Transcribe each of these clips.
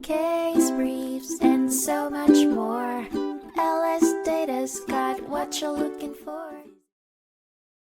case briefs, and so much more. LSData's got what you're looking for.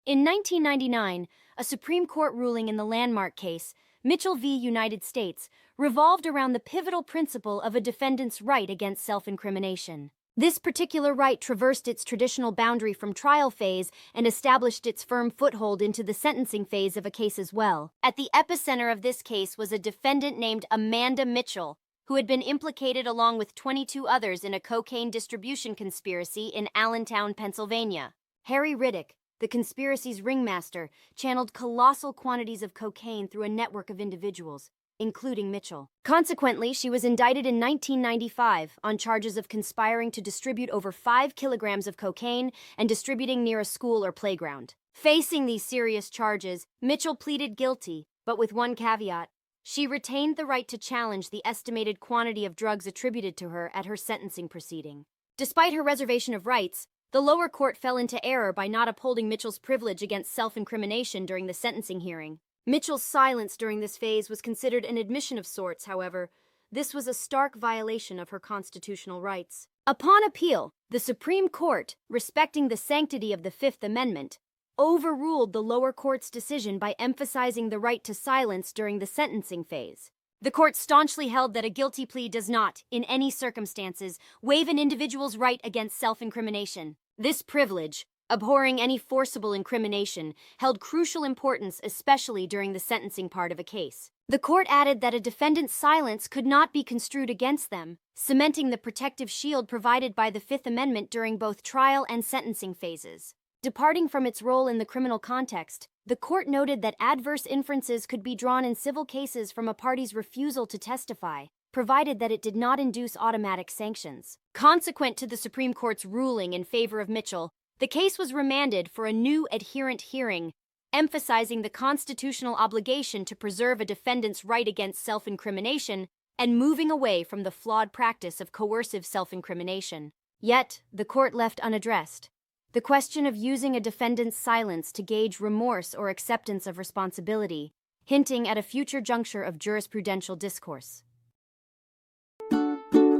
In 1999, a Supreme Court ruling in the landmark case, Mitchell v. United States, revolved around the pivotal principle of a defendant's right against self-incrimination. This particular right traversed its traditional boundary from trial phase and established its firm foothold into the sentencing phase of a case as well. At the epicenter of this case was a defendant named Amanda Mitchell, who had been implicated along with 22 others in a cocaine distribution conspiracy in Allentown, Pennsylvania. Harry Riddick, the conspiracy's ringmaster, channeled colossal quantities of cocaine through a network of individuals, including Mitchell. Consequently, she was indicted in 1995 on charges of conspiring to distribute over 5 kilograms of cocaine and distributing near a school or playground. Facing these serious charges, Mitchell pleaded guilty, but with one caveat. She retained the right to challenge the estimated quantity of drugs attributed to her at her sentencing proceeding. Despite her reservation of rights, the lower court fell into error by not upholding Mitchell's privilege against self-incrimination during the sentencing hearing. Mitchell's silence during this phase was considered an admission of sorts, however. This was a stark violation of her constitutional rights. Upon appeal, the Supreme Court, respecting the sanctity of the Fifth Amendment, overruled the lower court's decision by emphasizing the right to silence during the sentencing phase. The court staunchly held that a guilty plea does not, in any circumstances, waive an individual's right against self-incrimination. This privilege, abhorring any forcible incrimination, held crucial importance especially during the sentencing part of a case. The court added that a defendant's silence could not be construed against them, cementing the protective shield provided by the Fifth Amendment during both trial and sentencing phases. Departing from its role in the criminal context, the court noted that adverse inferences could be drawn in civil cases from a party's refusal to testify, provided that it did not induce automatic sanctions. Consequent to the Supreme Court's ruling in favor of Mitchell, the case was remanded for a new adherent hearing, emphasizing the constitutional obligation to preserve a defendant's right against self-incrimination and moving away from the flawed practice of coercive self-incrimination. Yet, the court left unaddressed the question of using a defendant's silence to gauge remorse or acceptance of responsibility, hinting at a future juncture of jurisprudential discourse.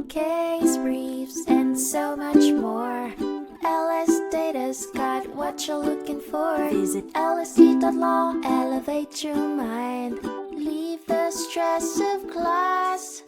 Case briefs, and so much more. LSData's got what you're looking for. Visit lsd.law, elevate your mind. Leave the stress of class.